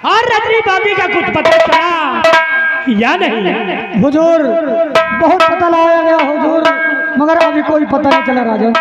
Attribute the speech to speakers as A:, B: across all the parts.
A: और रजनी बाबी का कुछ पता चला या नहीं?
B: हुजूर बहुत पता लगाया गया हुजूर, मगर अभी कोई पता नहीं चला राजा।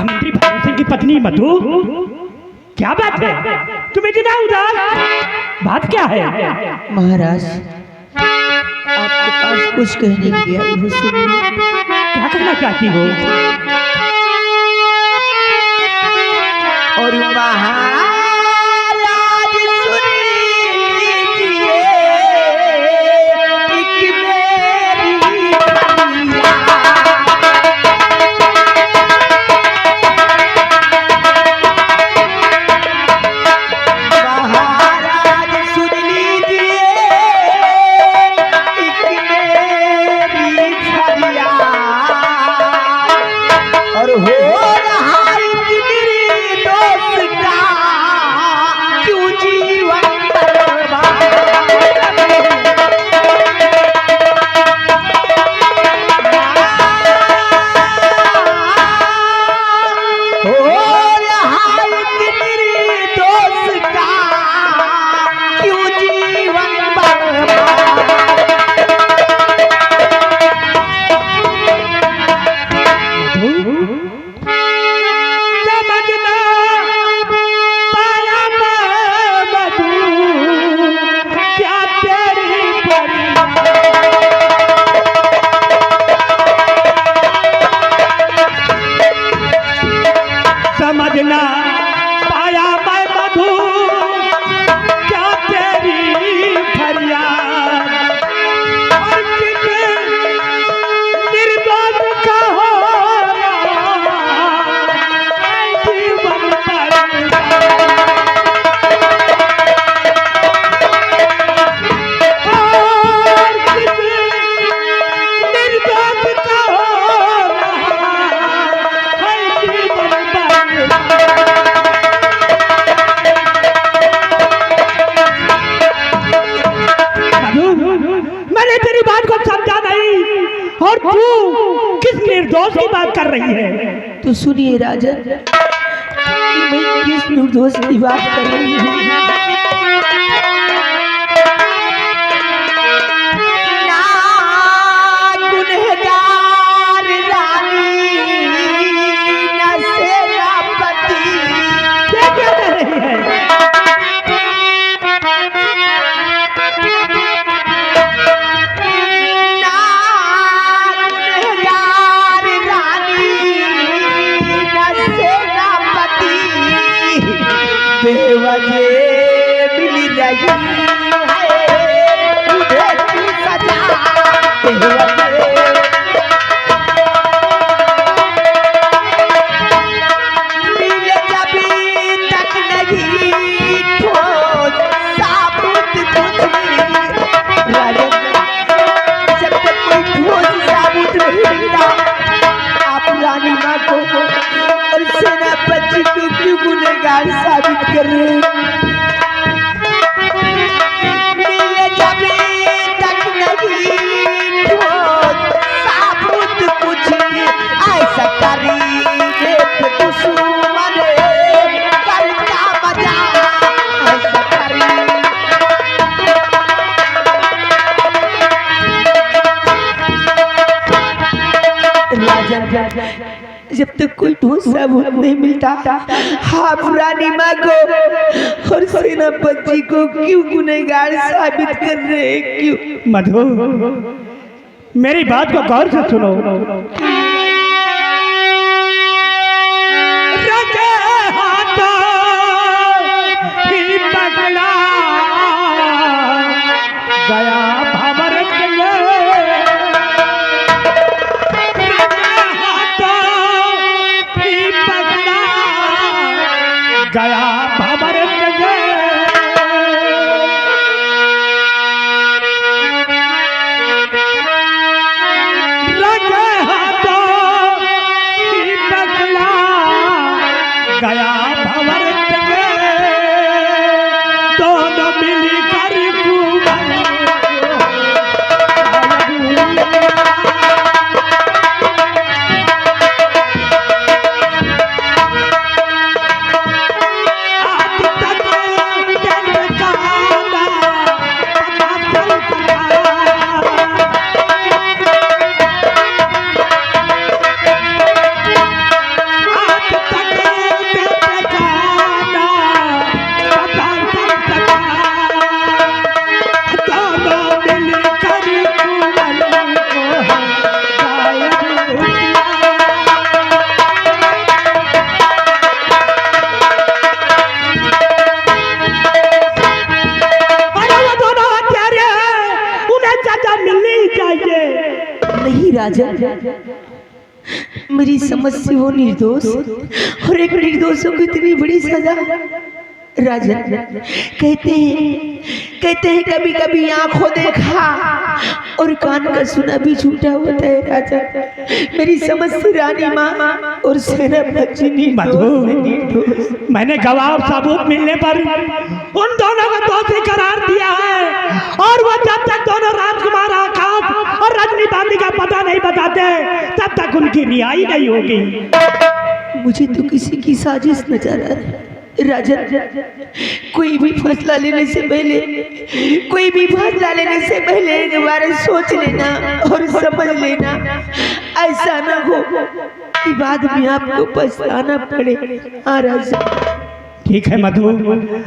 A: मंत्री भानु सिंह की पत्नी मधु, क्या बात है? तुम इतना उदास, बात क्या है?
C: महाराज आपके पास कुछ कहने के लिए आई हूँ, सुनिए।
A: क्या कहना चाहती हो?
C: और महाराज सुन लीजिए, एक मेरी महाराज सुन लीजिए, एक मेरी फरियाद। और हो रहा है कि मेरे दोस्त का क्यों जीवन बर्बाद। हो रहा है कि मेरे दोस्त का क्यों जीवन बर्बाद।
A: समझना पाया मैं मधु, क्या तेरी समझना पाया मैं मधु, क्या तेरी फरियाद। और किसी निर्दोष का हो जीवन बर्बाद। और किसी निर्दोष का हो जीवन बर्बाद। मैंने तेरी बात को समझा नहीं, और तू किस निर्दोष की बात कर रही है?
C: तो सुनिए राजन, कि मैं किस निर्दोष की बात कर रही हूँ। ना गुनहगार रानी, ना सेनापति।
A: क्या क्या कह रही है?
C: ना गुनहगार रानी, ना सेनापति। बेवजह मिल रही है तुझे की सजा। बेवजह मिले जभी तक नहीं ठोस साबुत कुछ भी। राजन, जब तक कोई ठोस साबुत नहीं मिलता, आप रानी माँ को और सेनापति को क्यों गुनहगार साबित कर रहे हैं? मिले जभी तक नहीं ठोस साबुत कुछ, ऐसा करीबे पे दुश्मन करता मजा। ऐसा करीब राजन, जब तक कोई ठोस सबूत नहीं मिलता, आप रानी माँ को और सेनापति को क्यों गुनहगार साबित कर रहे हैं? क्यों?
A: मधु, मेरी बात को गौर से सुनो। रजे हाथों ही पकड़ा गया भंवर के रजे हाथों ही पकड़ा गया भंवर के रजे हाथों गया भंवर के दोनों मिलकर कुंवर
C: नहीं राजा, मेरी समझ से वो निर्दोष और एक निर्दोषों को इतनी बड़ी सजा। राजा कहते हैं कभी कभी आंखों देखा और कान का सुना भी झूठा होता है। राजा मेरी समझ से रानी माँ और सेनापति निर्दोष।
A: मैंने गवाह और सबूत मिलने पर उन दोनों को दोषी करार दिया है और वो जब तक दोनों राजकुमार आकाश और रजनी बांदी का पता नहीं बताते तब तक उनकी रिहाई नहीं होगी।
C: मुझे तो किसी की साजिश नजर आ रही है। राजा कोई भी फैसला लेने से पहले एक बार सोच लेना और समझ लेना, ऐसा ना हो कि बाद में आपको पछताना पड़े। हाँ राजा
A: ठीक है मधु,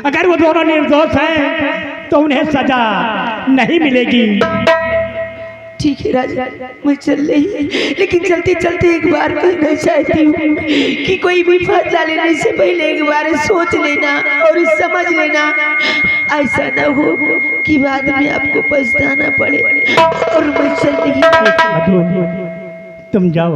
A: अगर वो दोनों निर्दोष हैं तो उन्हें सजा नहीं मिलेगी।
C: ठीक है राजा, मैं चल रही, लेकिन चलते चलते एक बार कहना चाहती हूँ कि कोई भी फैसला लेने से पहले एक बार सोच लेना और समझ लेना, ऐसा ना हो कि बाद में आपको पछताना पड़े। और मैं चल रही
A: मधु, तुम जाओ।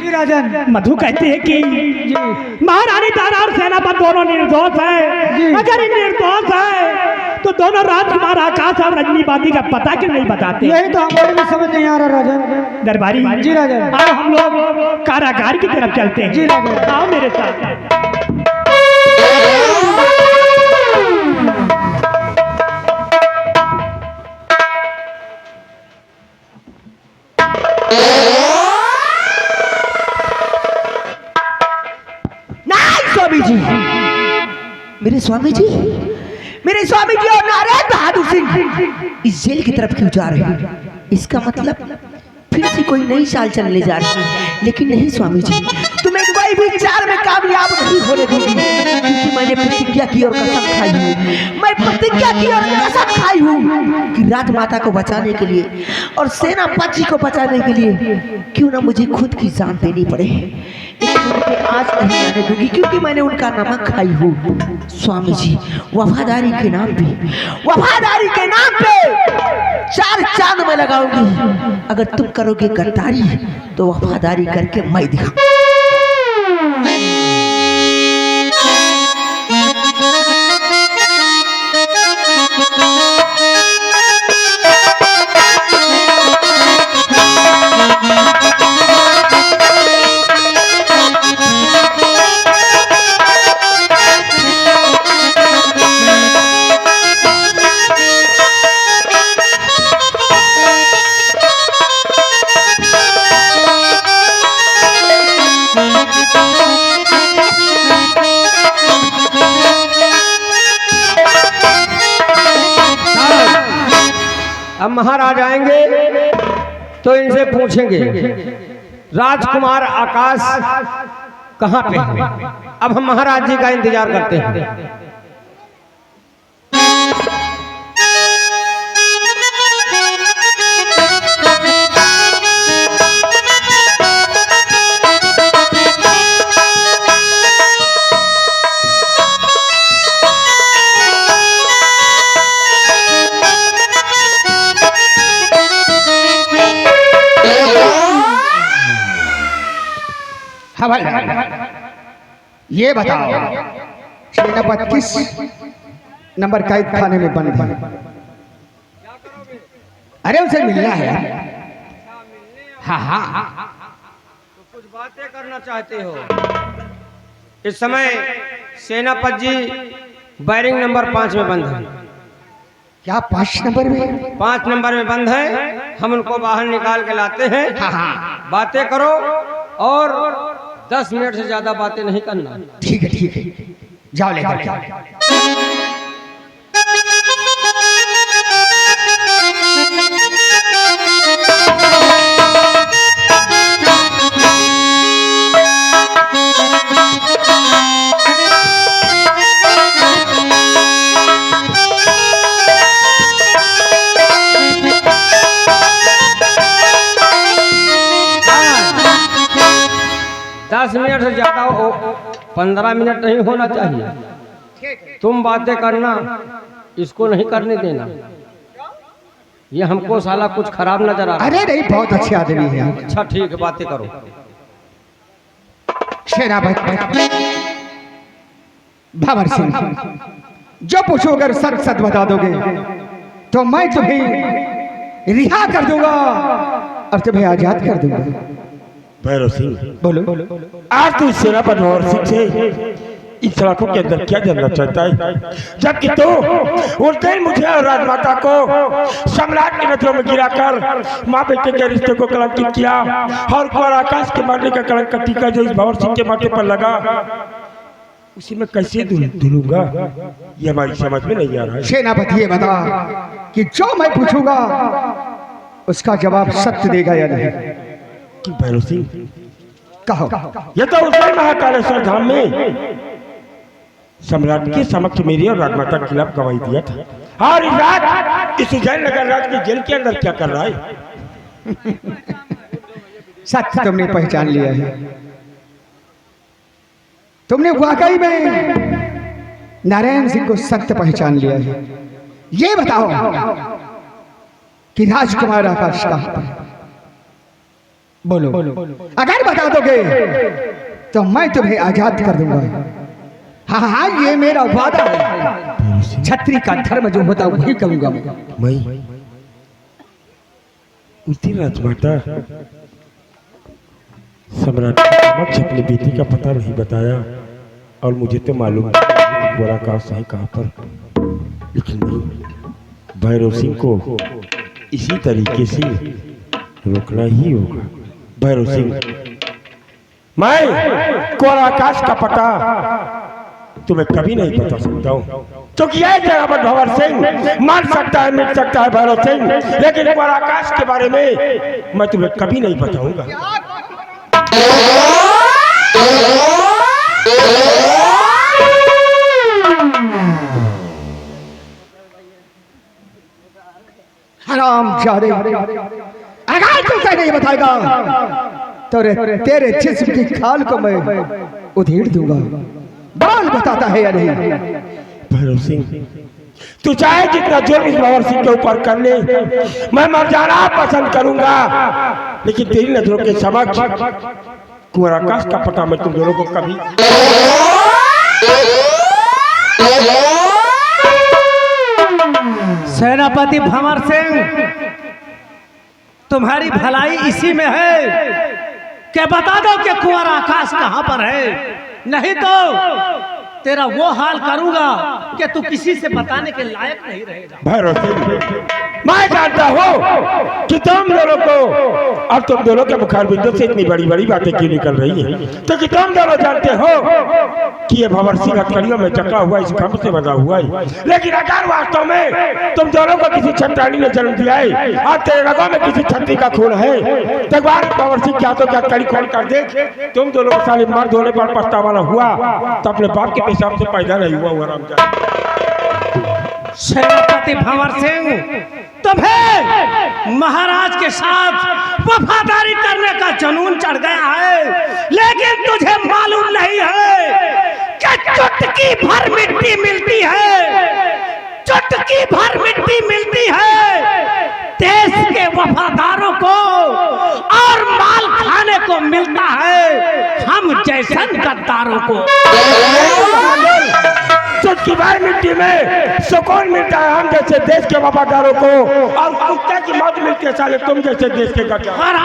B: राजन,
A: मधु कहते हैं कि महारानी तारा और सेनापति दोनों निर्दोष हैं। अगर ये निर्दोष है तो दोनों राजकुमार आकाश और रजनी बांदी का पता क्यों नहीं बताते?
B: यही तो हमारे भी समझ नहीं आ रहा राजन।
A: दरबारी
B: जी राजन,
A: आओ हम लोग कारागार की तरफ चलते हैं।
B: जी राजन,
A: आओ मेरे साथ।
C: मेरे स्वामी जी और नारायण बहादुर सिंह इस जेल की तरफ क्यों जा रहे हैं? इसका मतलब फिर से कोई नई चाल चलने जा रही है। लेकिन नहीं स्वामी जी, तुम्हें कोई भी चाल में कामयाब नहीं होने दूंगी, क्योंकि मैंने प्रतिज्ञा की और कसम खाई हूँ। मैं प्रतिज्ञा की और कसम खाई हूँ कि राजमाता को बचाने के लिए और सेनापति को बचाने के लिए क्यों ना मुझे खुद की जान देनी पड़े, लेकिन उन्हें आज नहीं आने दूंगी, क्योंकि मैंने उनका नमक खाई हूँ। स्वामी जी, वफादारी के नाम पे 4 चांद में लगाऊंगी। अगर तुम करोगे गद्दारी तो वफादारी करके मैं दिखा।
D: अब महाराज आएंगे तो इनसे पूछेंगे राजकुमार आकाश कहाँ पे है। अब हम महाराज जी का इंतजार करते हैं।
E: ये बताओ सेनापति किस नंबर कैद खाने में बंद है? अरे उसे मिलना है। हाँ हाँ
D: तो कुछ बातें करना चाहते हो? इस समय सेनापति जी बैरिंग नंबर 5 में बंद है।
E: क्या 5 नंबर में?
D: 5 नंबर में बंद है। हम उनको बाहर निकाल के लाते हैं।
E: हाँ हाँ
D: बातें करो और 10 मिनट से ज्यादा बातें नहीं करना।
E: ठीक है जाओ लेकर के।
D: दस मिनट से ज्यादा हो, 15 मिनट नहीं होना चाहिए। तुम बातें करना, इसको नहीं करने देना। ये हमको साला कुछ खराब नजर आ रहा है।
E: अरे नहीं, बहुत अच्छे आदमी है।
D: अच्छा ठीक है, बातें करो।
E: सेनापति भंवर सिंह, जो पूछो अगर सच सच बता दोगे तो मैं तुम्हें रिहा कर दूंगा और तुम्हें आजाद कर दूंगा।
F: भैरव सिंह,
E: बोलो।
F: आज तू सेनापति भंवर सिंह से इस सड़कों के अंदर क्या जानना चाहता है? जबकि तो उस दिन मुझे और राजमाता को सम्राट की नजरों में गिराकर माँ बेटे के रिश्ते को कलंकित किया और कुंवर आकाश के मारने का कलंक का टीका जो इस भंवर सिंह के माथे पर लगा, उसी में कैसे धुलूंगा, ये हमारी समझ में नहीं आ रहा है।
E: सेनापति ये बता कि जो मैं पूछूंगा उसका जवाब सत्य देगा या नहीं?
F: कि भैरव सिंह,
E: कहो।
F: ये तो उस महाकालेश्वर धाम में सम्राट के समक्ष मेरी और राजमाता के खिलाफ गवाही दिया था। और इस रात इस उज्जैन नगर राज के जेल के अंदर क्या कर रहा है?
E: सत्य तुमने पहचान लिया है। तुमने वाकई में नारायण सिंह को सत्य पहचान लिया है। ये बताओ कि राजकुमार आकाश कहां पर? बोलो। अगर बता दोगे तो मैं तुम्हें आजाद कर दूंगा। हाँ हाँ, ये मेरा वादा है। छत्री का धर्म जो होता वही करूंगा
F: मैं। उसी राजमाता सम्राट के समक्ष अपनी बेटी का पता नहीं बताया और मुझे तो मालूम कुंवर आकाश है कहाँ पर, लेकिन नहीं, भैरव सिंह को इसी तरीके से रोकना ही होगा। भैरव सिंह, मैं कुंवर आकाश का पता तुम्हें कभी नहीं बता सकता हूँ, क्योंकि यह जगह पर भंवर सिंह मर सकता है, मिट सकता है भैरव सिंह, लेकिन कुंवर आकाश के बारे में मैं तुम्हें कभी नहीं बताऊंगा।
E: हराम जादे, अगर तू नहीं बताएगा तो तेरे जिस्म की खाल को मैं उधेड़ दूंगा। बाल बताता है या नहीं?
F: भैरव सिंह, तू चाहे जितना जुर्म इस भंवर सिंह के ऊपर कर ले, मैं मर जाना पसंद करूंगा, लेकिन तेरी नजरों के समक्ष कुंवर आकाश का पता मैं तुम दोनों को कभी।
A: सेनापति भंवर सिंह, तुम्हारी भलाई इसी में है कि बता दो कि कुंवर आकाश कहां पर है, नहीं तो तेरा वो हाल करूंगा कि तू किसी से बताने के लायक नहीं रहेगा।
F: भैरव सिंह, मैं जानता हूँ कि तुम दोनों को और तुम दोनों के मुखार बिंदु से इतनी बड़ी बड़ी बातें क्यों निकल रही है, तो कि तुम दोनों जानते हो कि ये भंवर सिंह हथकड़ियों में चका हुआ इस खंभ से बंधा हुआ है, लेकिन अगर वास्तव में तुम दोनों को किसी छत्राणी ने जन्म दिया है और तेरे रगों में किसी छत्री का खून है, तो भंवर सिंह क्या तो क्या कड़ी खोल कर देख, तुम दोनों को साले मर्द होने पर पछतावा न हुआ तो अपने बाप के पेशाब से पैदा नहीं हुआ हुआ
A: सेनापति भंवर सिंह, तुम्हें महाराज के साथ वफादारी करने का जुनून चढ़ गया है, लेकिन तुझे मालूम नहीं है कि चुटकी भर मिट्टी मिलती है, चुटकी भर मिट्टी मिलती है देश के वफादारों को और माल खाने को मिलता है हम जैसन गद्दारों को।
F: चुटकी भर मिट्टी में सुकून मिलता है हम जैसे देश के वफादारों को, और कुत्ते की मौत मिलती है साले तुम जैसे देश के गद्दार।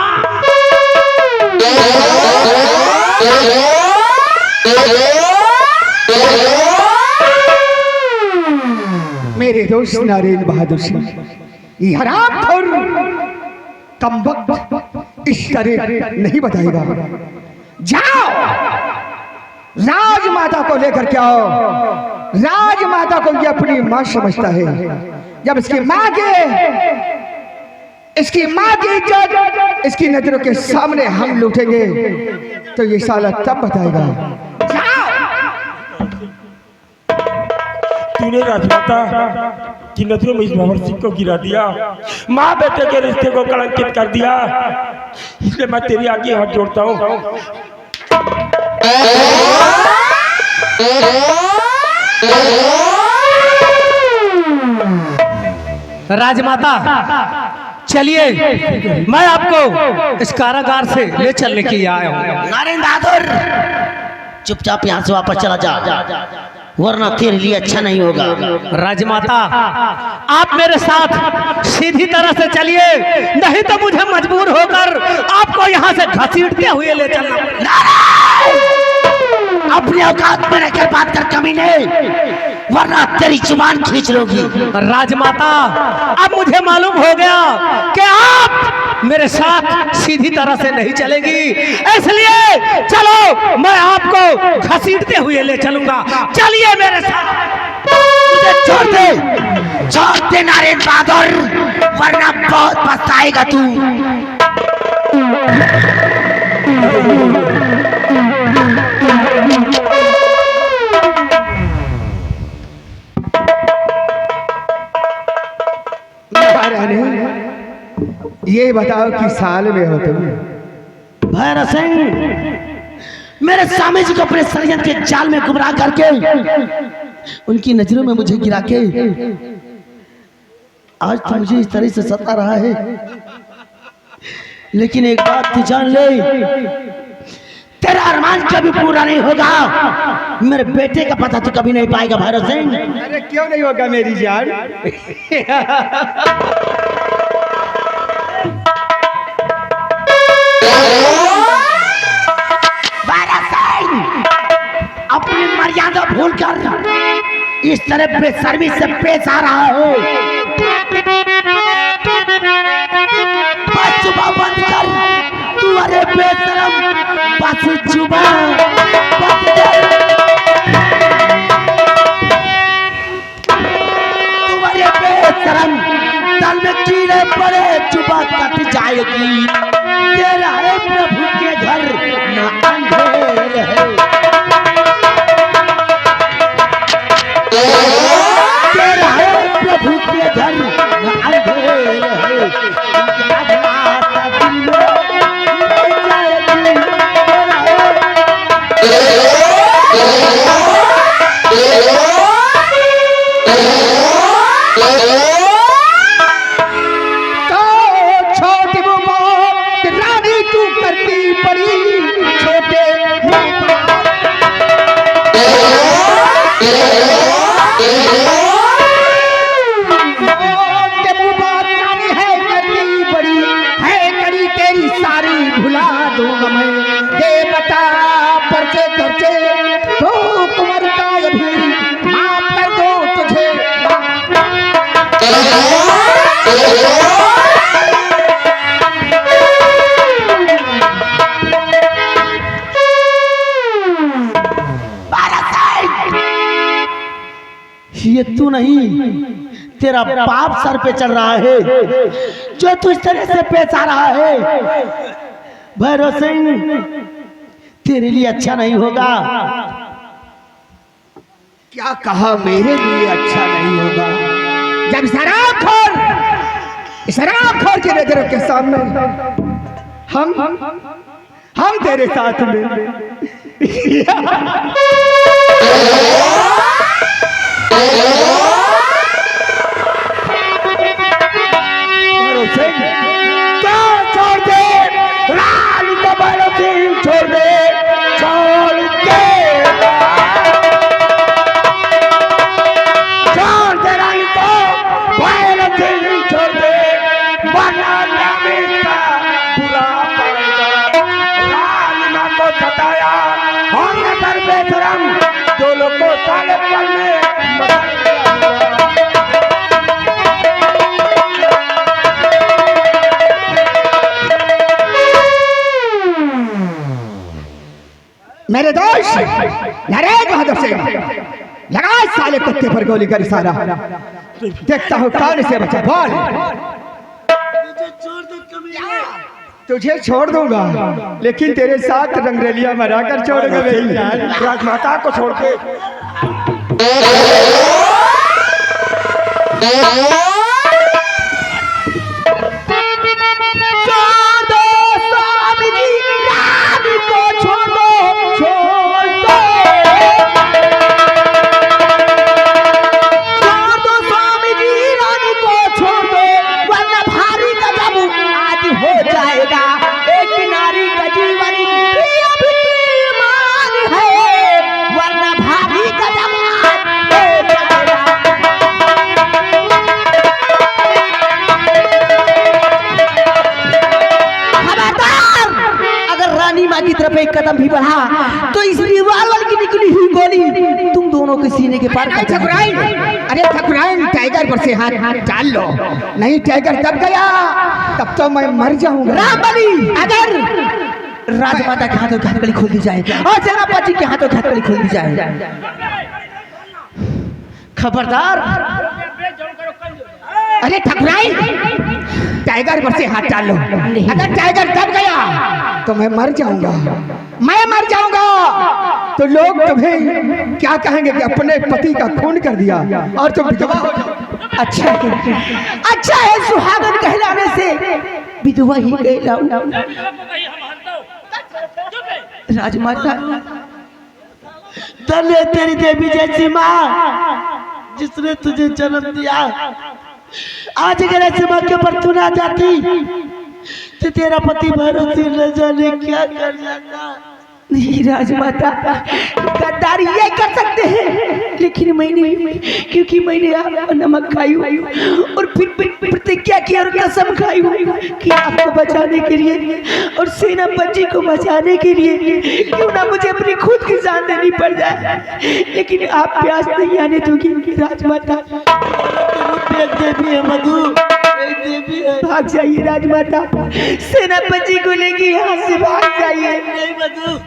E: मेरे दोस्त नारायण बहादुर सिंह, ये हरामखोर कमबख्त इस तरह नहीं बताएगा। जाओ राजमाता को लेकर के आओ। राजमाता को ये अपनी मां समझता है। जब इसकी मां की इज्जत इसकी नजरों के सामने हम लूटेंगे तो ये साला तब बताएगा।
F: तूने राजमाता की नजरों में इस भंवर सिंह को गिरा दिया, माँ बेटे के रिश्ते को कलंकित कर दिया, इसलिए मैं तेरी आगे हाथ जोड़ता हूँ।
A: राजमाता चलिए, मैं आपको इस कारागार से ले चलने के लिए आया हूँ।
C: नारायण बहादुर चुपचाप यहाँ से वापस चला जा, वरना तेरे लिए अच्छा नहीं होगा।
A: राजमाता आप मेरे साथ सीधी तरह से चलिए, नहीं तो मुझे मजबूर होकर आपको यहाँ से घसीटते हुए ले चलना।
C: अपने औकात में रहकर बात कर कमीने, वरना तेरी जुबान खींच लोगी।
A: राजमाता अब मुझे मालूम हो गया कि आप मेरे साथ सीधी तरह से नहीं चलेगी, इसलिए चलो मैं आपको घसीटते हुए ले चलूंगा। चलिए मेरे साथ।
C: मुझे छोड़ दे नारायण बहादुर, वरना बहुत पछताएगा तू।
E: ये बताओ कि साल में हो तुम?
C: भैरव सिंह, मेरे स्वामी जी को अपने षड्यंत्र के जाल में गुमराह करके उनकी नजरों में मुझे गिरा के आज तो मुझे इस तरह से सता रहा है। लेकिन एक बात तू जान ले, तेरा अरमान कभी पूरा नहीं होगा। मेरे बेटे का पता तू कभी नहीं पाएगा भैरव सिंह।
E: अरे क्यों नहीं होगा मेरी जान?
C: अपनी मर्यादा भूलकर इस तरह बेशर्मी से पेश आ रहा है। बस जुबान बंद कर तू, अरे बेशरम, बस जुबान बंद कर तू, अरे बेशरम, दल में कीड़े पड़े जुबान कट जाएगी। तेरा है प्रभु के घर न अंधेर है, तेरा है प्रभु के घर न अंधेर है। अज्ञात दिल में ले जाएगी, तेरा
E: छोटी बात रानी तू करती पड़ी, छोटे बात रानी है करती बड़ी है, करी तेरी सारी भुला दूंगा मैं। दे बता परचे खर्चे तो कुंवर का अभी माफ कर दो तुझे।
C: ये तू नहीं, तेरा बाप सर पे चढ़ रहा है जो तू इस तरह से पेश आ रहा है। भैरव सिंह, तेरे लिए अच्छा नहीं होगा।
E: क्या कहा मेरे लिए अच्छा नहीं होगा? जब शराबखोर के नजरों के सामने हम तेरे साथ में
F: छोड़ दे रानी को, भैरव सिंह छोड़ दे, छोड़ दे।
E: मेरे दोस्त नरेंद्र बहादुर सिंह, लगा इस साले कुत्ते पर गोली कर इशारा। देखता हूँ कौन से बचा। बोल। तुझे छोड़ दूंगा, लेकिन तेरे साथ रंगरेलिया मरा कर छोड़ूंगा नहीं।
F: राजमाता को छोड़ के
C: एक कदम भी बढ़ा तो इस रिवॉल्वर की निकली हुई गोली तुम दोनों के सीने के पार कर
E: ठकुराइन, अरे ठकुराइन, टाइगर पर से हाथ डाल लो, नहीं टाइगर दब गया तब तो मैं मर जाऊंगा।
C: रामबली, अगर राजमाता के हाथों की हथकड़ी खोल दी जाए और सेनापति के हाथों की हथकड़ी खोल दी जाए, खबरदार।
E: अरे ठकुराइन, टाइगर पर से हाथ डाल लो, अगर टाइगर दब गया तो मैं मर जाऊंगा, मैं मर जाऊंगा। तो लोग तुम्हें क्या कहेंगे कि अपने पति का खून कर दिया और तुम विधवा हो जाओ।
C: अच्छा है सुहागन कहलाने से विधवा ही कहलाऊं। राजमाता,
A: धन्य तेरी देवी जैसी माँ जिसने तुझे जन्म दिया। आज अगर ऐसे मौके पर तू ना जाती तो तेरा पति भैरव सिंह न जाने क्या कर जाता।
C: नहीं राजमाता, गद्दारी ये कर सकते हैं, लेकिन मैं नहीं, क्योंकि मैंने आपका नमक खाई हुई और फिर प्रतिज्ञा की और कसम खाई हुई कि आपको बचाने के लिए और सेनापति को बचाने के लिए क्यों ना मुझे अपनी खुद की जान देनी पड़ जाए, लेकिन आप प्यास नहीं आने दोगी राजमाता।
A: देवी है मधु, देवी है।
C: भाग जाइए राजमाता, सेनापति को लेके यहाँ से भाग जाइए।
A: नहीं मधु,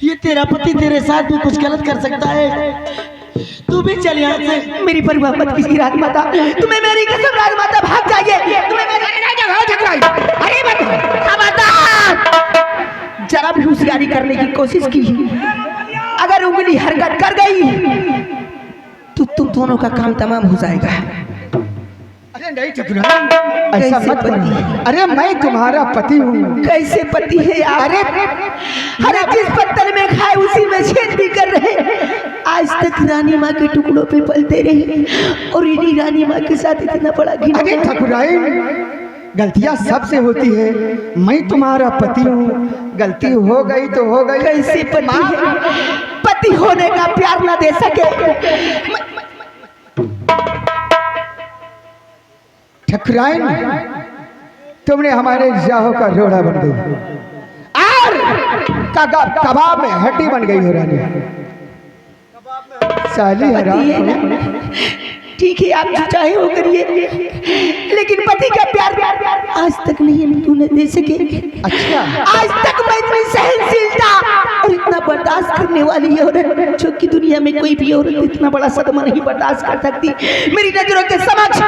A: ये तेरा पति तेरे साथ भी कुछ गलत कर सकता है, तू भी चल यहाँ से।
C: मेरी परवाह मत कीजिए राजमाता, तुम्हें मेरी कसम राजमाता, भाग जाइए। तुम्हें अरे खबरदार, जरा भी होशियारी करने की कोशिश की, अगर उंगली हरकत कर गई तो तुम दोनों का काम तमाम हो जाएगा।
E: अरे नहीं ठकुराइन, ऐसा मत करो। अरे मैं तुम्हारा पति हूँ।
C: कैसे पति है आप? अरे जिस पत्थर में खाए उसी में छेद भी कर रहे। आज तक रानी माँ के टुकड़ों पे पलते रहे और इन्हीं रानी माँ के साथ इतना बड़ा घिन।
E: अरे ठकुराइन, गलतियाँ सबसे होती है, मैं तुम्हारा पति हूँ, गलती हो गई तो हो गई।
C: कैसे पति है? पति होने का प्यार ना दे सके।
E: ठकुराइन, तुमने हमारे जाहों का रोड़ा बन गई और कबाब में हड्डी बन गई हो रानी। साली हराम।
C: ठीक है, आप जो चाहे वो करिए, लेकिन पति का प्यार आज तक नहीं तूने दे सके।
E: अच्छा,
C: आज तक मैं इतनी सहनशीलता और इतना बर्दाश्त करने वाली औरत, जो कि दुनिया में कोई भी औरत इतना बड़ा सदमा नहीं बर्दाश्त कर सकती। मेरी नजरों के समक्ष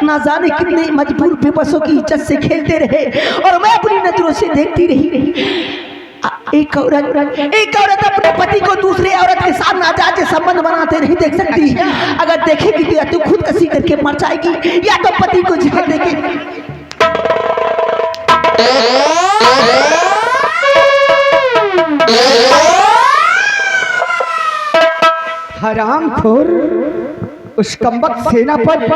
C: ना जाने कितने मजबूर बेबसों की इज्जत से खेलते रहे और मैं अपनी नजरों से देखती रही। एक औरत अपने पति को दूसरे औरत के साथ नाजायज संबंध बनाते नहीं देख सकती। अगर देखेगी तो या तो खुदकशी करके मर जाएगी या तो पति को जहर देके।
E: हरामखोर, उस कमबख्त सेनापति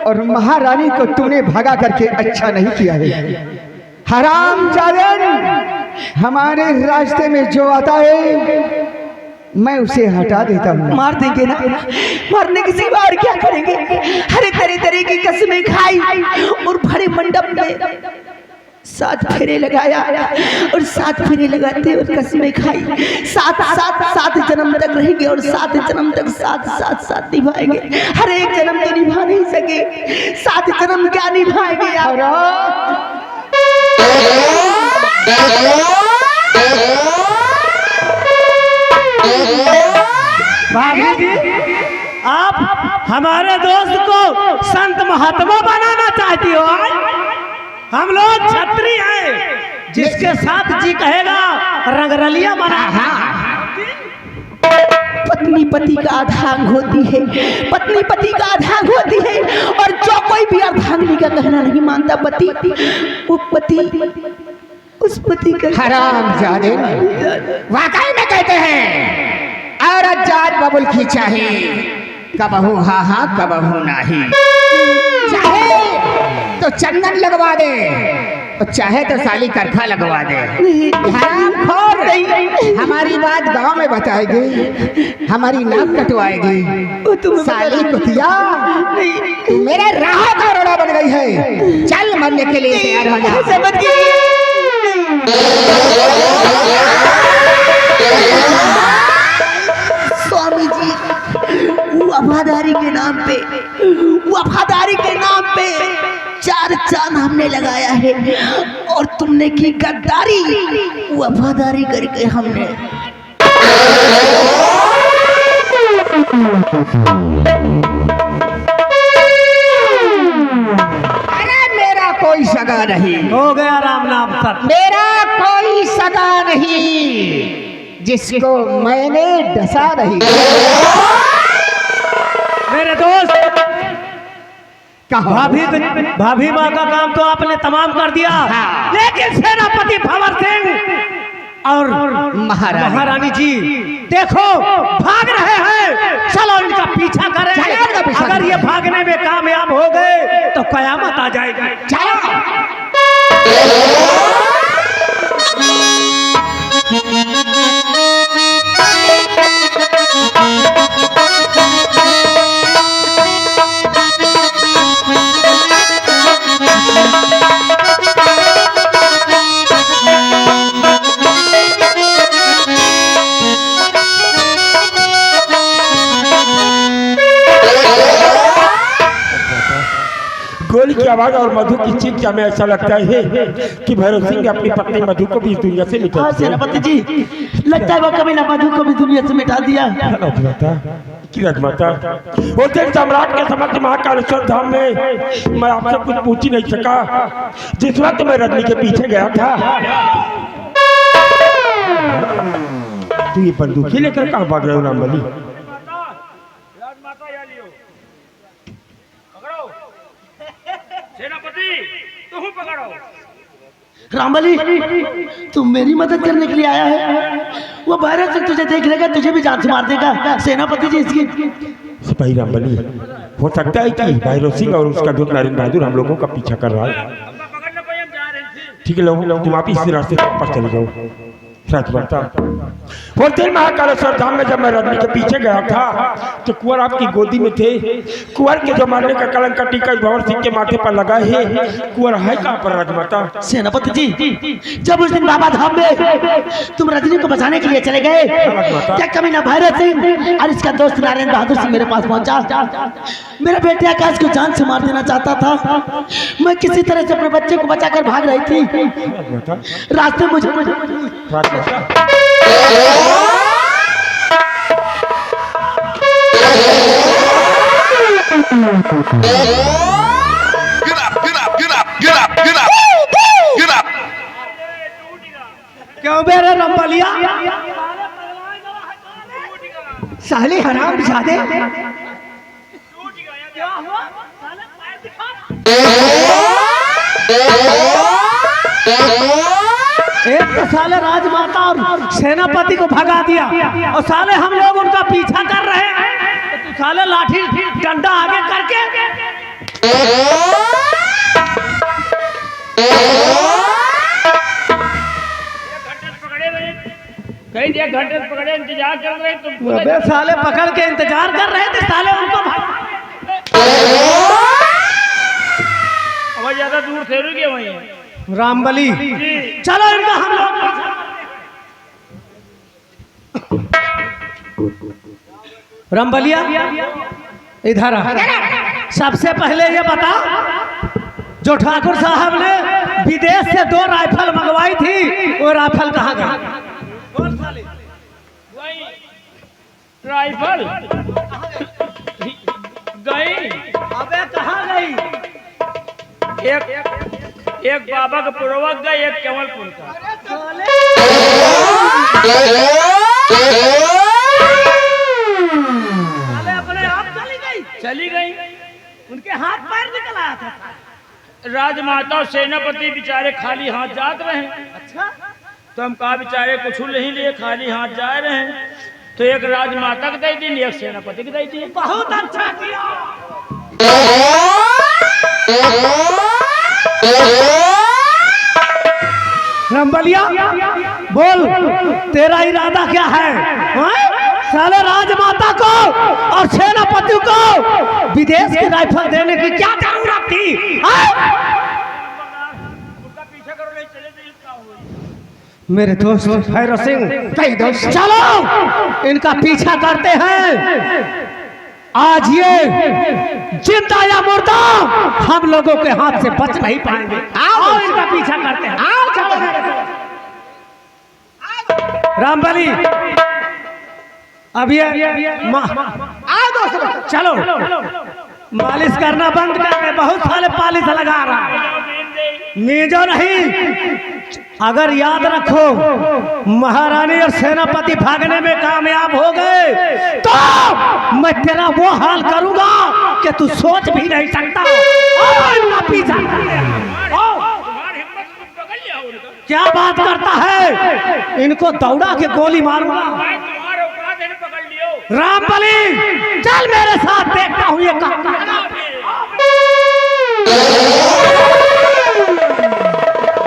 E: और महारानी को तूने भगा करके अच्छा नहीं किया है। हरामजादन, हमारे रास्ते में जो आता है मैं उसे हटा देता हूँ।
C: मार देंगे ना, मारने के सिवा और क्या करेंगे? हरे तरह तरह की कसमें खाई और बड़े मंडप में 7 फेरे लगाया और 7 फेरे लगाते और कसमें खाई। 7 जन्म तक रहेंगे और 7 जन्म तक साथ निभाएंगे। हर एक जन्म तो निभा नहीं सके, 7 जन्म क्या निभाएंगे आप?
A: भाभी जी, आप हमारे दोस्त को संत महात्मा बनाना चाहती हो? हम लोग क्षत्रिय हैं, जिसके साथ जी कहेगा रंगरलिया बना।
C: पत्नी पति का अर्धांग होती है, पत्नी पति का अर्धांग होती है, और जो कोई भी अर्धांगिनी का कहना नहीं मानता पति, वो पति उस पति का
E: हरामजादे, वाकई में कहते हैं औरत जात बबुल की चाहे, कबहू हाँ हाँ कबहू नहीं। चाहे तो चंदन लगवा दे, और चाहे तो साली करखा लगवा दे। हरामखोर, हमारी बात गांव में बताएगी, हमारी नाक कटवाएगी। साली कुतिया, तू मेरे राह का रोड़ा बन गई है। चल मरने के लिए तैयार हो जा।
C: स्वामी जी, वफादारी के नाम पे, वफादारी के नाम पे 4 चांद हमने लगाया है, और तुमने की गद्दारी। वफादारी करके हमने
E: मेरा कोई सगा नहीं,
A: हो गया राम नाम सत।
E: मेरा कोई सगा नहीं, जिसको मैंने डसा नहीं।
A: मेरे दोस्त, भाभी माँ का काम तो आपने तमाम कर दिया, लेकिन सेनापति भंवर सिंह और महारानी जी देखो भाग रहे हैं। चलो इनका पीछा करें। अगर ये भागने में कामयाब हो गए तो कयामत आ जाएगी।
F: गोली की आवाज और मधु की चीख से हमें ऐसा लगता है कि भैरव सिंह ने अपनी पत्नी मधु को भी इस दुनिया से मिटा दिया।
B: सेनापति जी, लगता है वो कभी ना मधु को भी दुनिया से मिटा दिया।
F: राजमाता, वो दिन सम्राट के समक्ष महाकालेश्वर धाम में मैं आपसे कुछ पूछ ही नहीं सका, जिस वक्त मैं रजनी के पीछे गया था। तू ये बंदूक ही लेकर कहाँ भाग रहे हो रामबली?
B: रामबली, तुम मेरी मदद करने के लिए आया है? वो भैरव सिंह तुझे देख लेगा, तुझे भी जान से मार देगा। सेनापति जी, इसकी
F: सिपाही रामबली, हो सकता है कि भैरव सिंह और उसका दूत नरेंद्र बहादुर हम लोगों का पीछा कर रहा है। ठीक है लोग, तुम आप इसी रास्ते वापस चले जाओ। राजमाता, वो दिन महाकालेश्वर धाम में जब मैं रजनी के पीछे गया था तो कुंवर आपकी गोदी में थे। कुंवर के जो मारने का कलंक का टीका भंवर सिंह के माथे पर लगा है। कुंवर है कहाँ पर राजमाता?
B: सेनापति जी, जब उस दिन बाबा धाम में तुम रजनी को बचाने के लिए चले गए, क्या कभी ना भैरव सिंह और इसका दोस्त नरेंद्र बहादुर सिंह मेरे पास पहुंचा। मेरे बेटे आकाश को जान से मार देना चाहता था। मैं किसी तरह से अपने बच्चे को बचाकर भाग रही थी। रास्ते मुझे
A: क्यों मेरे रंबलिया?
E: साले हरामजादे,
A: एक तो साले राजमाता और सेनापति को भगा दिया, और साले हम लोग उनका पीछा कर रहे हैं, तो साले लाठी डंडा आगे करके
G: कहीं 1 घंटे से पकड़े इंतजार कर रहे तुम।
A: अबे साले पकड़ के इंतजार कर रहे थे, साले उनको
G: अब ज्यादा दूर से रुके वहीं
A: रामबली। चलो इनका हम लोग रामबलिया इधर आ। सबसे पहले ये बता, जो ठाकुर साहब ने विदेश से 2 राइफल मंगवाई थी, वो राइफल कहाँ गई?
G: राइफल गई।
B: अबे कहाँ गई?
G: एक बाबा का पूर्वक गई, एक केवलपुर का।
B: अपने आप चली गई।
G: उनके हाथ पैर निकल आया था। राजमाता और सेनापति बेचारे खाली हाथ जात रहे।
B: अच्छा,
G: तो हम कहा बेचारे कुछ नहीं लिए, खाली हाथ जा रहे हैं। तो एक राजमाता को दे दी, एक सेनापति को दे दी।
B: बहुत अच्छा किया।
A: रामबलिया बोल, तेरा इरादा क्या है? साले राजमाता को और सेनापति को विदेश की राइफल देने की क्या जरूरत थी? मेरे दोस्त भैरव सिंह, चलो इनका पीछा करते हैं। आज ये जिंदा या मुर्दा हम लोगों के हाथ से बच नहीं पाएंगे। आओ इनका पीछा करते हैं। आओ चलो रामबली, अब ये आओ दोस्तों, चलो मालिश करना बंद करके बहुत सारे पालिश लगा रहा है। नीजो नहीं, अगर याद रखो महारानी और सेनापति भागने में कामयाब हो गए तो मैं तेरा वो हाल करूंगा कि तू सोच भी नहीं सकता। इनका पीछा क्या बात करता है? इनको दौड़ा के गोली मारूंगा। रामबली चल मेरे साथ, देखता हूँ ये काम।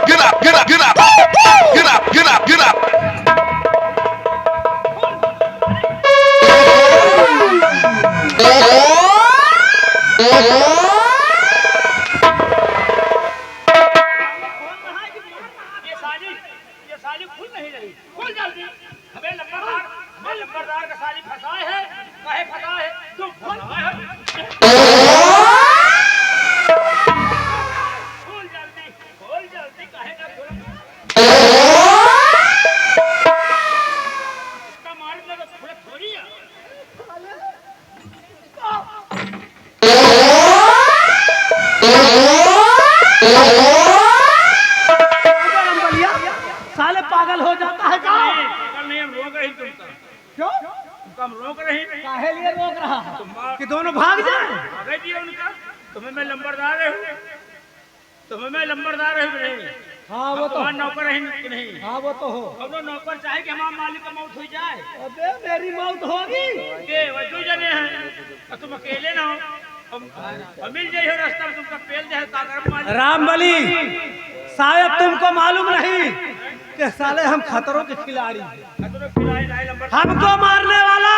H: Get up, get up, get up, get up, get up, get up.
G: ये साली खुल नहीं रही, खुल जल्दी। हमें लंबरदार का साली फंसा है, काहे फंसा है? तुम फंसा है। खोल जल्दी, काहे ना खोल? इसका मारने का थोड़ी है।
A: साले पागल हो जाता है क्या?
G: पागल नहीं, हम रोक रहे तुमका।
A: क्यों?
G: तुमका हम रोक रहे हैं।
A: काहे लिए रोक रहा है? कि दोनों भाग जाए?
G: भागे दिए उनका। तुम्हें मैं लंबरदार हूँ, तुम्हें मैं लंबरदार हूँ नहीं।
A: हाँ वो तो
G: नौकर है कि नहीं?
A: हाँ वो तो हो।
G: अब तो नौकर चाहे कि हमारे मालिक का मौत हो जाए।
A: अबे मेरी मौत होगी।
G: के वजू जने हैं और तुम अकेले ना हो। हम मिल जाइए रास्ता में, तुमका पेल जाए तागर मालिक।
A: रामबली, शायद तुमको मालूम नहीं कि साले हम खतरों के खिलाड़ी हैं। हमको मारने वाला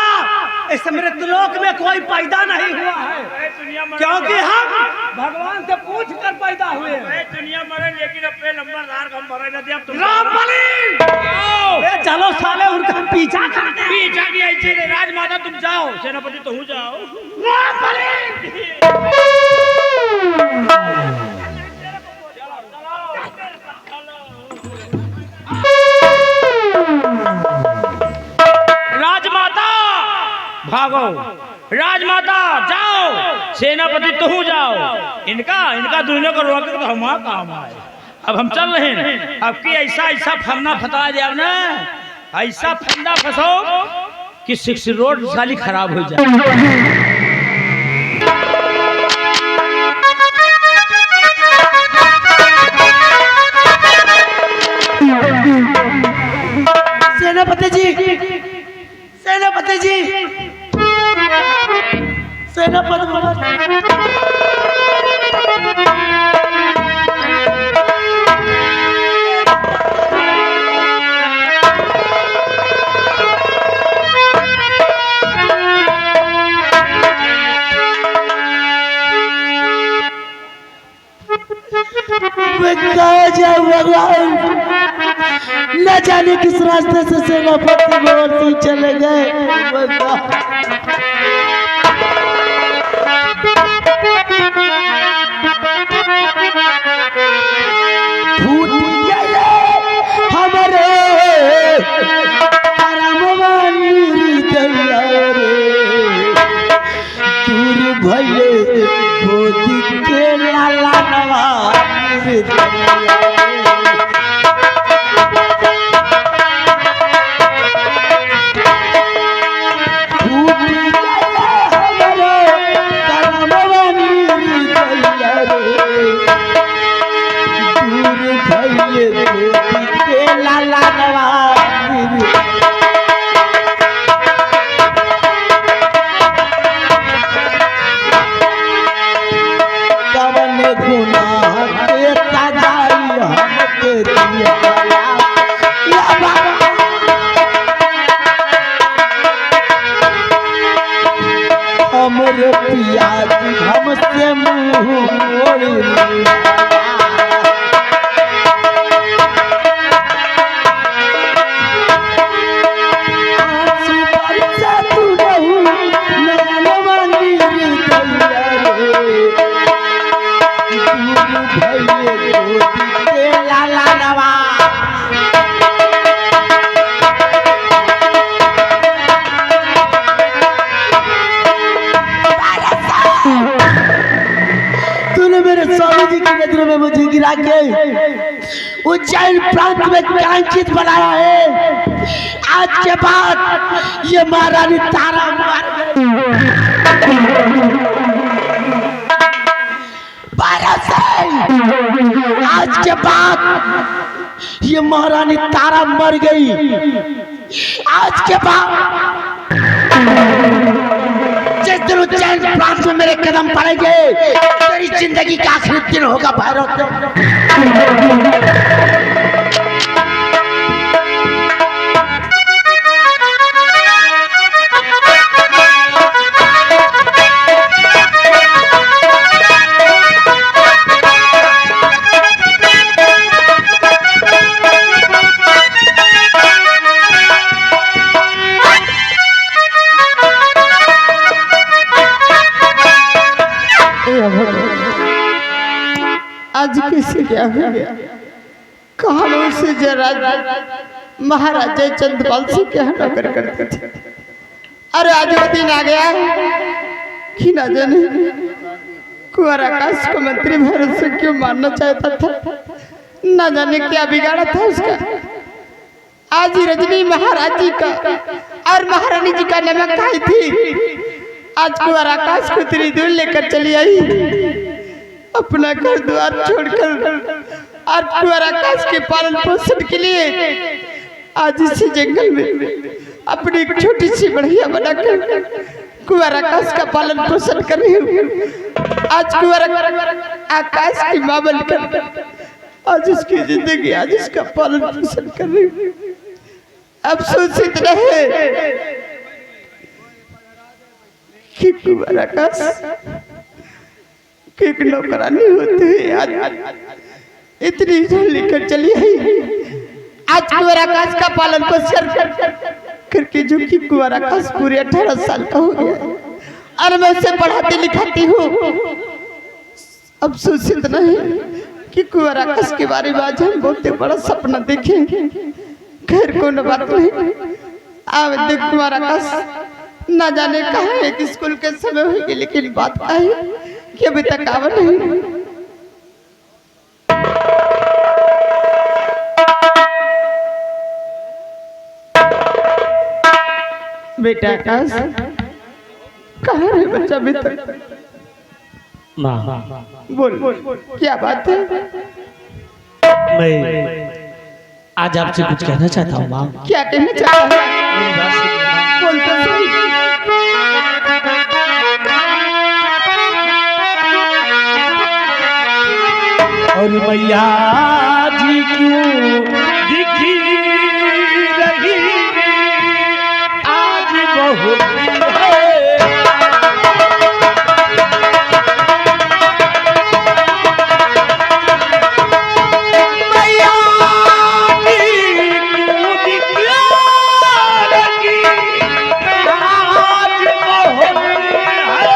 A: इस मृत्युलोक में कोई पैदा नहीं हुआ है, क्योंकि हम भगवान से पूछ कर पैदा हुए हैं।
G: दुनिया मरे लेकिन अपने लंबरदार को हम मरे न दिया।
A: रामबली चलो साले उनका हम पीछा करते हैं।
G: पीछा की ऐसे राजमाता तुम जाओ, सेनापति तो हूँ जाओ। राजमाता भागो, राजमाता जाओ, सेनापति तो जाओ। इनका दुनिया को रोक तो हमारा काम है। अब हम चल रहे हैं। अब की ऐसा फंदा फंसा जाए ना, ऐसा फंदा फंसो कि 6 रोड साली खराब हो जाए।
B: सेनापति जी, सेनापति जी, सेनापति मैं कहा जाऊँ भगवान, न जाने किस रास्ते से सेनापति गोवर्धन चले गए। फूट गए हमारे परमवानी तैयार हमरे पिया हमसे मुंह मोड़ लिया। मुझे गिरा के उज्जैन प्रांत में कांचित बनाया है। आज के बाद ये महारानी तारा मार आज के बाद ये महारानी तारा मर गई। आज के बाद जिस दिन उज्जैन प्रांत में मेरे कदम पड़ेंगे तेरी जिंदगी का आखिरी दिन होगा भैरव। आज किसी क्या हो गया कहानों से जरा महाराजा चंद्रपाल से क्या नौकर करते थे। अरे आज वो दिन आ गया कि ना जाने कुंवर आकाश को मंत्री भैरव से क्यों मारना चाहता था। ना जाने क्या बिगाड़ा था उसका। आज ही रजनी महाराज जी का और महारानी जी का नमक खाई थी। आज कुंवर आकाश को इतनी दूर लेकर चली आई अपना घर द्वार छोड़कर और कुंवर आकाश के पालन पोषण के लिए आज इसी जंगल में अपनी एक छोटी सी बढ़िया बनाकर कुंवर आकाश का पालन पोषण कर रही हूँ। आज कुंवर आकाश की मां बनकर आज उसकी जिंदगी आज उसका पालन पोषण कर रही हूँ। अफसोस इतना है कि कुंवर आकाश एक नौकरानी होते हुए आज इतनी लेकर चली आई। आज कुंवर आकाश का पालन पोषण करके जो कि कुंवर आकाश पूरे 18 साल का हो गया और मैं उसे पढ़ाती लिखाती हूँ। अफसोस इतना है कि कुंवर आकाश के बारे में आज हम बहुत बड़ा सपना देखे। खैर कोई बात नहीं। अब देख कुंवर आकाश ना जाने कहाँ है कि स्कूल के समय होगी लेकिन बात क्या है कि अभी तक आवा नहीं। बेटा आकाश कहाँ है बच्चा अभी तक?
A: माँ
B: बोल क्या बात है?
A: मैं आज आपसे कुछ कहना चाहता हूँ माँ।
B: क्या कहना चाहता है? बोल तो सही।
A: और मैया जी क्यों दिखी रही आज बहुत है। मैया जी क्यों दिखी रही आज बहुत है।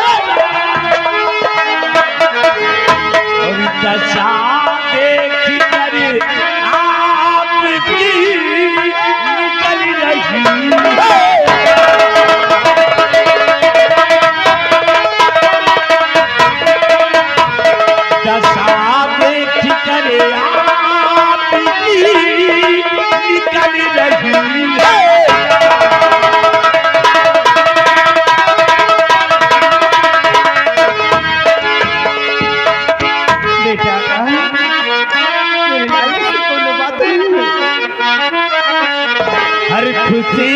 A: और दशा दशा देखी
G: करे आपकी निकल रही है।
C: बेटा मेरे लाल से कोनो बात नहीं हर खुशी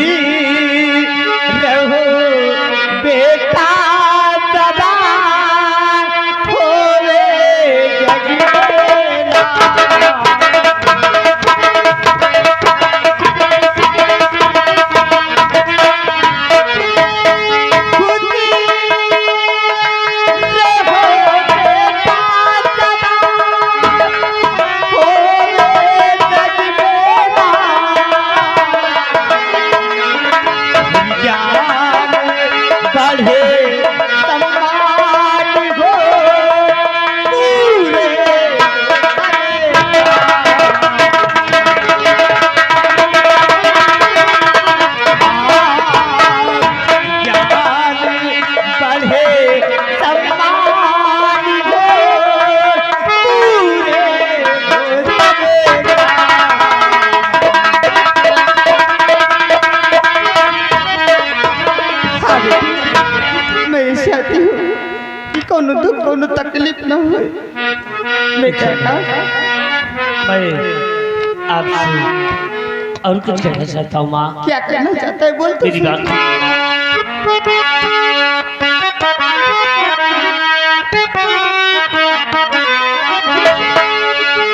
C: रहो बेटा सदा होवे जग मेरा। कोनो दुख कोनो तकलीफ न हो बेटा।
B: मैं आपसे और कुछ कहना चाहता हूँ माँ।
C: क्या कहना चाहता है बोल तो
B: मेरी बात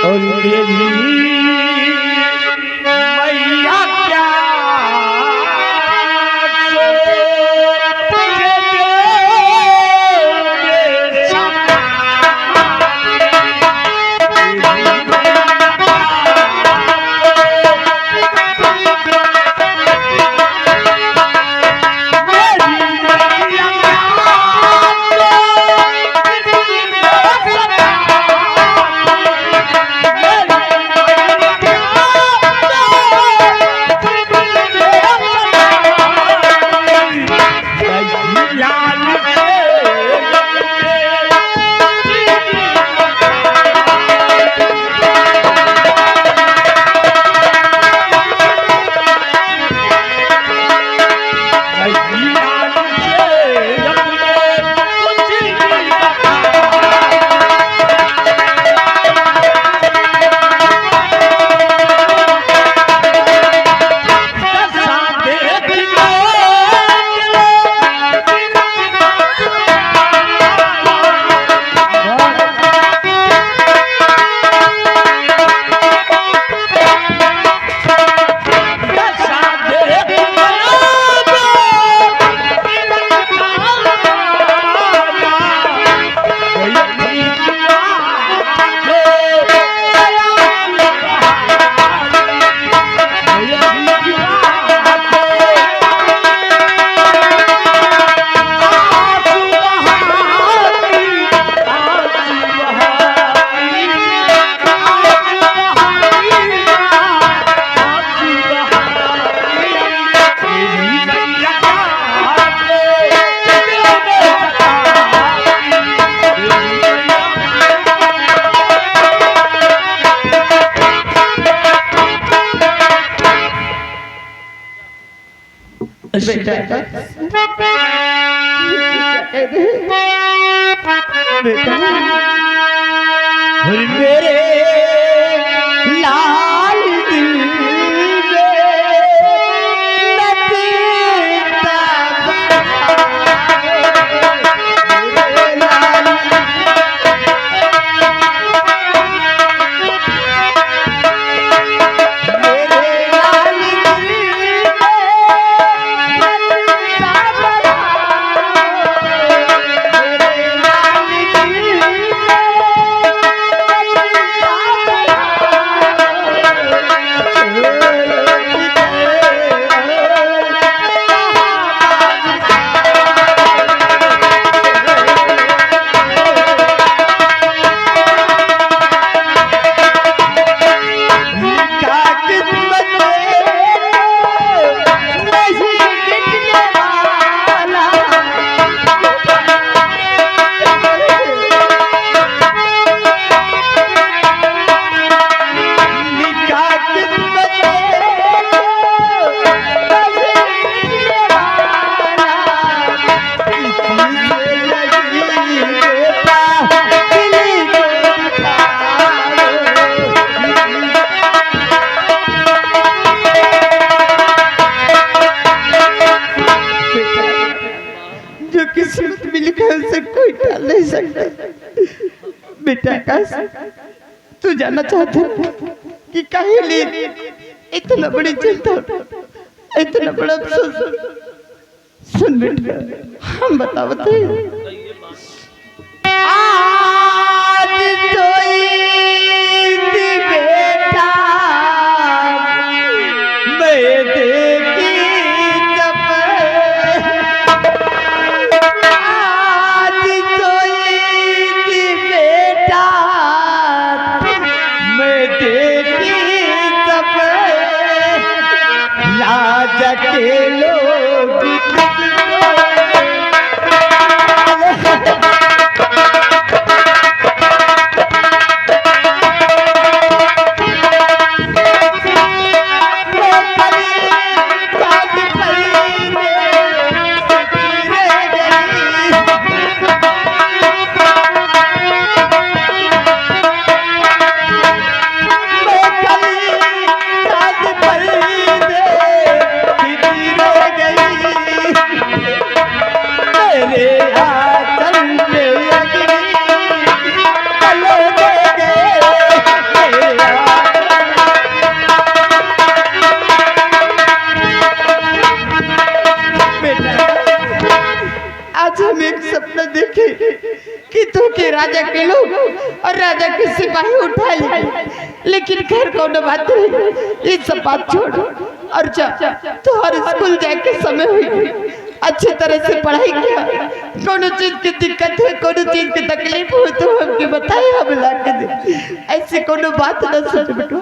G: और मेरी मैया क्या
C: बेटा बेटा मेरे लाल दिल आकाश तू जानना चाहते कि काहे लिए इतना बड़ी चिंता इतना बड़ा अफसोस। सुन बेटा हम बतावते आज सोई थी बेटा मैं देखी आज सोई थी बेटा मैं देखी लाज के लोग राजा के लोग और राजा के सिपाही उठा ले, लेकिन खैर कौन बात नहीं, ये सब बात छोड़ और जा तो हर स्कूल जाके समय हुई अच्छे तरह से पढ़ाई किया। कोनो चीज की दिक्कत है कोनो चीज की तकलीफ हो तो हमके बताए हम ला के दे, ऐसी कोनो बात न सोच बेटो।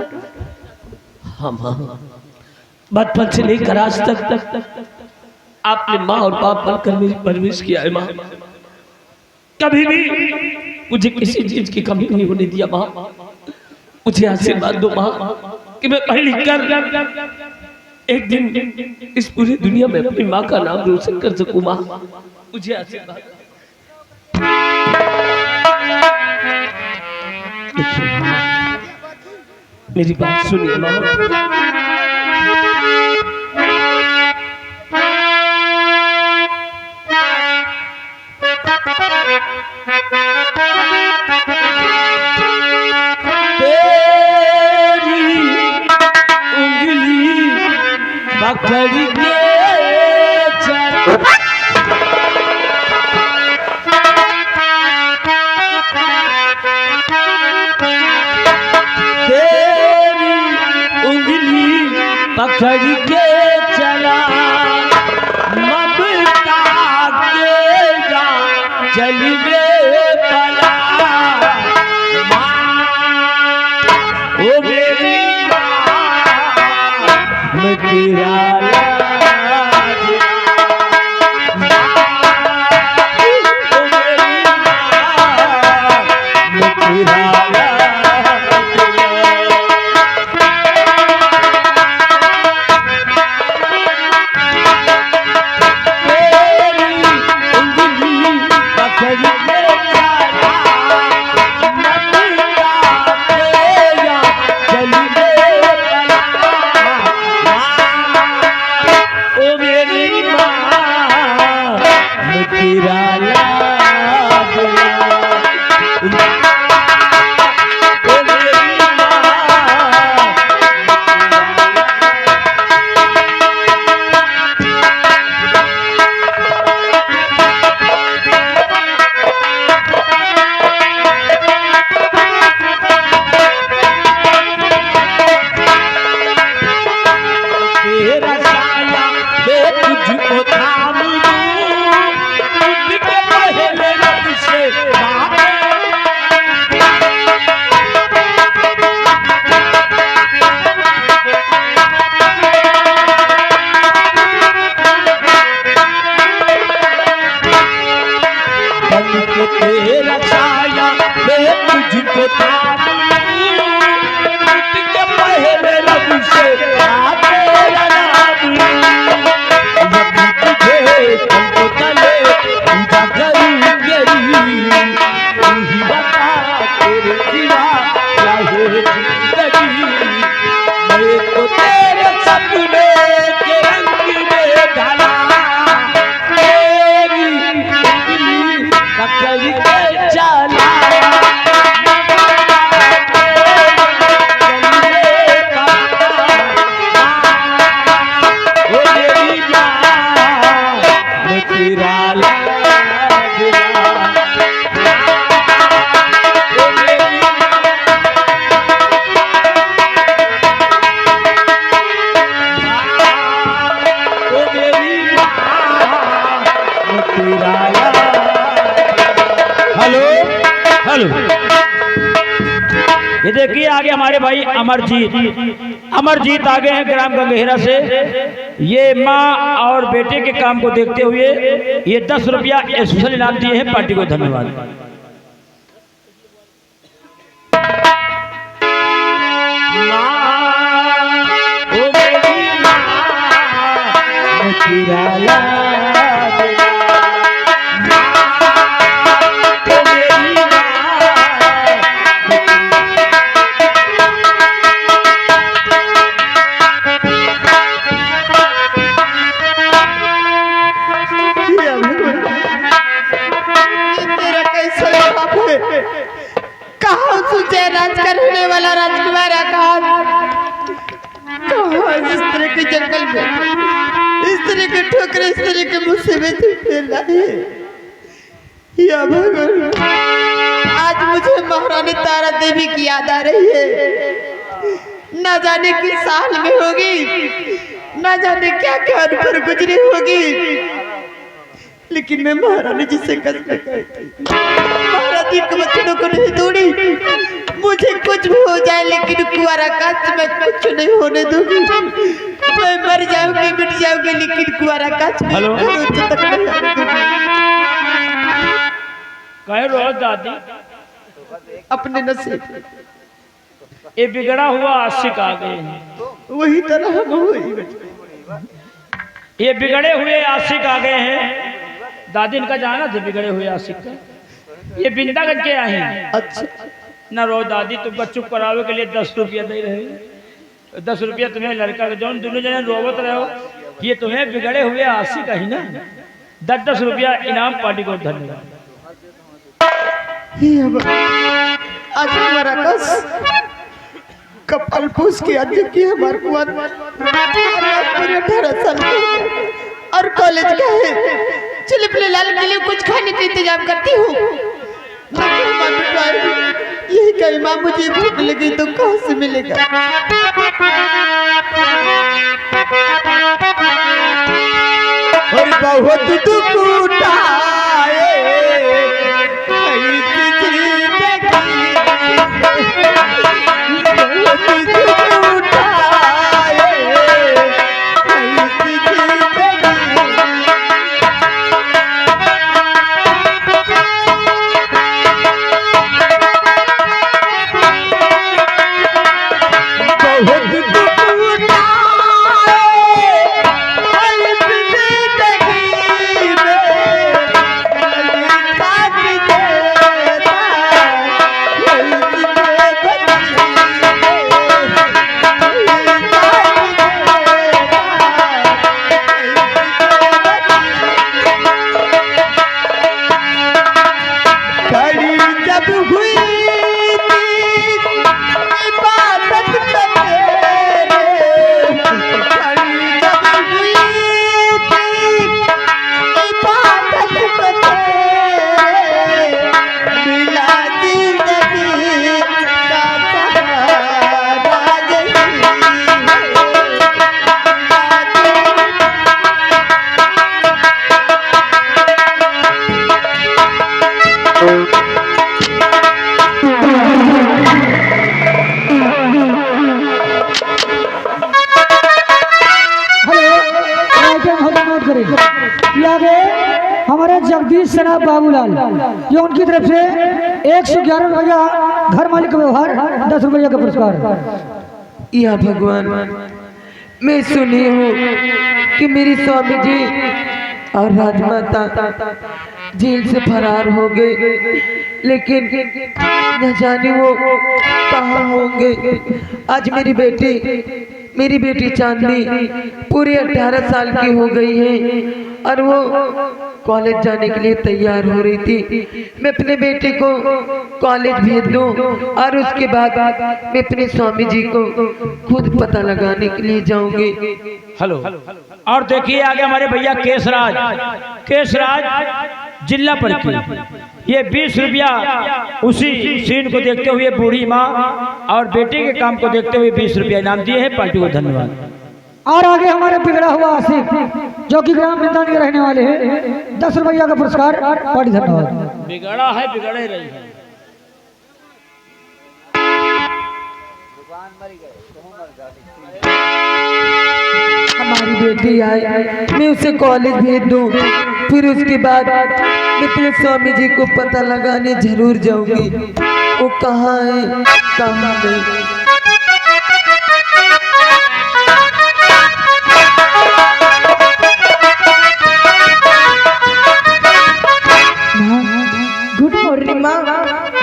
B: हाँ माँ बचपन से लेकर आज तक आपने माँ और बाप बनकर मेरी परवरिश किया है माँ। कभी भी मुझे किसी चीज की कमी नहीं होने दिया माँ। मुझे आशीर्वाद दो माँ कि मैं पढ़ लिख कर एक दिन इस पूरी दुनिया में अपनी माँ का नाम रोशन कर सकूं माँ। मुझे आशीर्वाद मेरी बात सुनिए माँ। पकड़ी के तेरी उंगली पकड़ के चला ममता के जा चलिए पला ओ मेरी मैं तेरा तेरा छाया मैं तुझको थाम के पहले लब से तेरा नाम तुझे तुमको तले पूजा करूं तेरी तू ही बता तेरे सिवा क्या है जिंदगी। मैं तो तेरे सपने के रंग में ढला पकड़ के चला
G: ये देखिए आगे हमारे भाई अमरजीत आ गए हैं ग्राम गंगेहरा से। ये माँ और बेटे के काम को देखते हुए ये 10 रुपया स्पेशल इनाम दिए हैं पार्टी को। धन्यवाद।
C: राज करने वाला राजकुमार आकाश कहाँ इस तरह के जंगल में इस तरह के ठोकरे इस तरह के मुसीबत फैला है। या भगवान आज मुझे महारानी तारा देवी की याद आ रही है। न जाने किस साल में होगी, न जाने क्या क्या पर गुजरी होगी, लेकिन मैं महारानी जी से कसम खाई महारानी के बच्चों को नहीं तोड़ी। मुझे कुछ भी हो जाए लेकिन कुंवारा काश में कुछ नहीं होने दूंगी। मैं मर जाऊंगी मिट जाऊंगी लेकिन कुंवारा काश में तक नहीं आने दूंगी।
G: कह रो दादी
C: अपने नसीब
G: ये बिगड़ा हुआ आशिक आ गए हैं।
C: वही तरह हम हुई
G: ये बिगड़े हुए आशिक आ गए हैं। दादी इनका जाना थे बिगड़े हुए आशिक का। ये बिंदागंज के आए हैं।
C: अच्छा
G: न रो दादी तुमको चुप करावे के लिए 10 रुपया दे रहे। 10 रुपया तुम्हें लड़का के जौन दोनों जने रोवत रहो ये तुम्हें बिगड़े हुए आशिक ही ना। 10 रुपया इनाम पार्टी को। धन्यवाद।
C: आज हमारा कस कपल पूछ के आज की हमारे कुआं पूरे 18 साल और कॉलेज का है। चल अपने लाल के लिए कुछ खाने का इंतजाम करती हूँ। यही कही माँ मुझे भूख लगी तो कहाँ से मिलेगा। और बहुत दुख उठाए
A: हमारे जगदीश सेना बाबूलाल ये उनकी तरफ से 111 रुपया घर मालिक का व्यवहार 10 रुपया का पुरस्कार।
C: या भगवान मैं सुनी हूँ कि मेरी स्वामी जी और राजमाता जेल से फरार हो गए, लेकिन न जाने वो कहाँ होंगे। आज मेरी बेटी चांदनी पूरे 18 साल की हो गई है और वो कॉलेज जाने के लिए तैयार हो रही थी। मैं अपने बेटे को कॉलेज भेज दूं और उसके बाद मैं अपने स्वामी जी को खुद पता लगाने के लिए जाऊंगी।
G: हेलो और देखिए आगे हमारे भैया केसराज जिला पर की ये 20 रुपया उसी सीन को देखते हुए बूढ़ी माँ और बेटे के काम को देखते हुए 20 रुपया इनाम दिए हैं पार्टी को। धन्यवाद।
A: और आगे हमारे बिगड़ा हुआ आसिफ जो कि ग्राम बिंदान के रहने वाले हैं 10 रुपया का पुरस्कार पार्टी। धन्यवाद।
G: बिगड़ा है बिगड़े रही है।
C: हमारी बेटी आए, मैं उसे कॉलेज भेज दूं, फिर उसके बाद मैं तेरे स्वामी जी को पता लगाने जरूर जाऊंगी। वो कहाँ है, कहाँ नहीं। गुड मॉर्निंग माँ।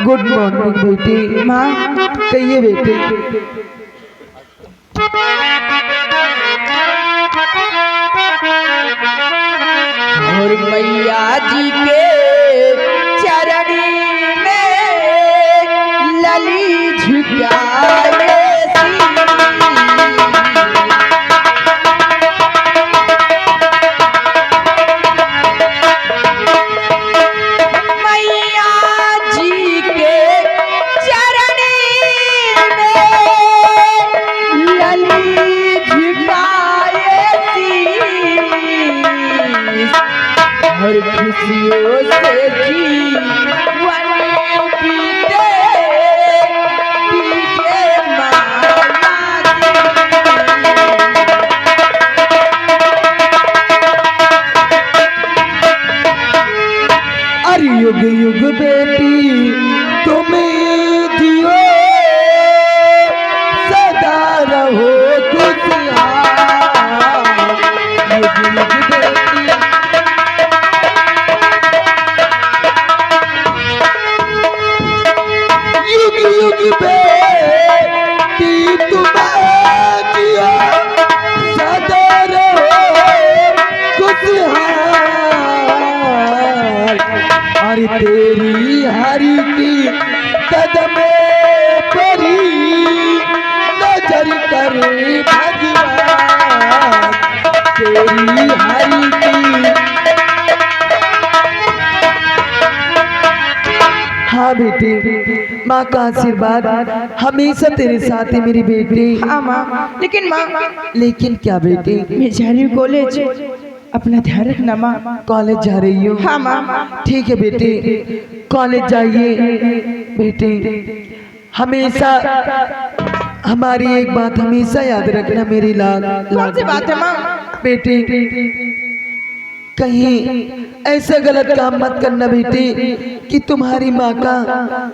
C: गुड मॉर्निंग बेटी। माँ कहिए बेटी। और मैया जी के चरण में लली झुकाए खुशियों से जीवन बीते बीते अरे युग युग बेटी तुम्हें दियो सदा रहो खुशहाल। युग युग बेटी युग बेटी तुम्हें दिया सदा रहो खुशहाल। अरे तेरी हरि की कदमे परी नजर करे भगवान। तेरी हरि की हाँ बेटी, माँ का आशीर्वाद हमेशा तेरे साथ है मेरी बेटी। हाँ माँ, लेकिन माँ लेकिन क्या बेटी? मैं जा रही हूँ कॉलेज, अपना ध्यान रखना माँ। कॉलेज जा रही हूँ? हाँ माँ। ठीक है बेटी, कॉलेज जाइए बेटी। हमेशा हमारी एक बात हमेशा याद रखना मेरी लाल। कौन सी बात है माँ? बेटी कहीं ऐसा गलत काम मत करना बेटी कि तुम्हारी माँ का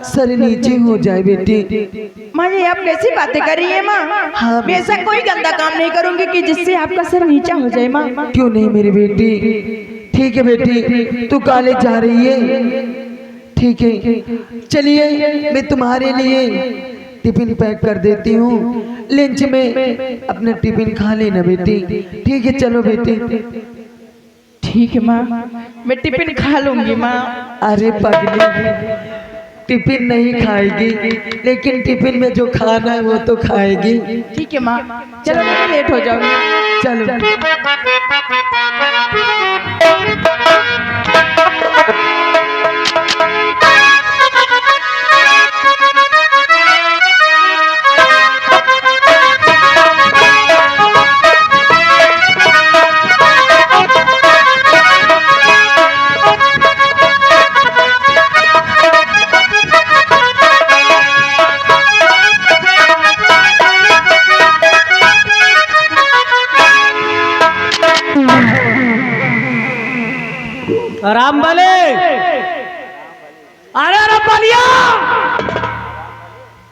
C: सर नीचे हो जाए बेटी।
I: माँ ये आप कैसी बातें कर रही है माँ?
C: हाँ
I: मैं ऐसा कोई गंदा काम नहीं करूंगी कि जिससे आपका सर नीचा हो जाए माँ।
C: क्यों नहीं मेरी बेटी? ठीक है बेटी, तू कॉलेज जा रही है, ठीक है। चलिए मैं तुम्हारे लिए टिफिन पैक कर देती हूँ, लंच में अपना टिफिन खा लेना बेटी। ठीक है चलो बेटी।
I: ठीक है माँ, मैं टिफिन खा लूंगी माँ।
C: अरे पगली, टिफिन नहीं खाएगी लेकिन टिफिन में जो खाना है वो तो खाएगी।
I: ठीक है माँ, चलो मैं लेट हो जाऊंगी।
C: चलो
A: राम बले, अरे राम बलिया,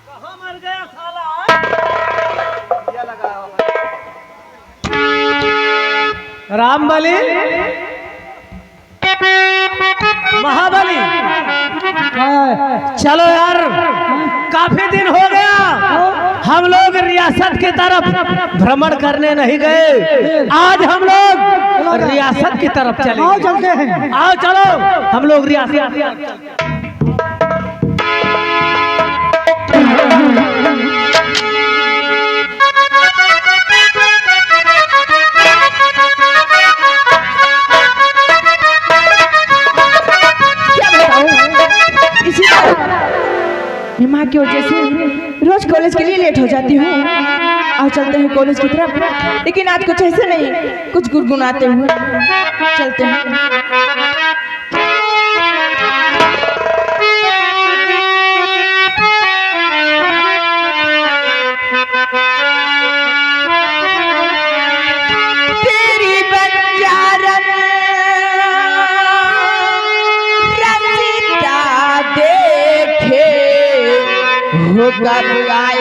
A: कहाँ मर गया साला? राम बली, महाबली, चलो यार, काफी दिन हो गया हम लोग रियासत की तरफ भ्रमण करने नहीं गए। आज हम लोग रियासत की तरफ चले। आओ चलते हैं। आओ चलो हम लोग रियासत।
I: मैं माँ की वजह से रोज कॉलेज के लिए लेट हो जाती हूँ। आओ चलते हैं कॉलेज की तरफ, लेकिन आज कुछ ऐसे नहीं, कुछ गुनगुनाते हुए चलते हैं।
C: कब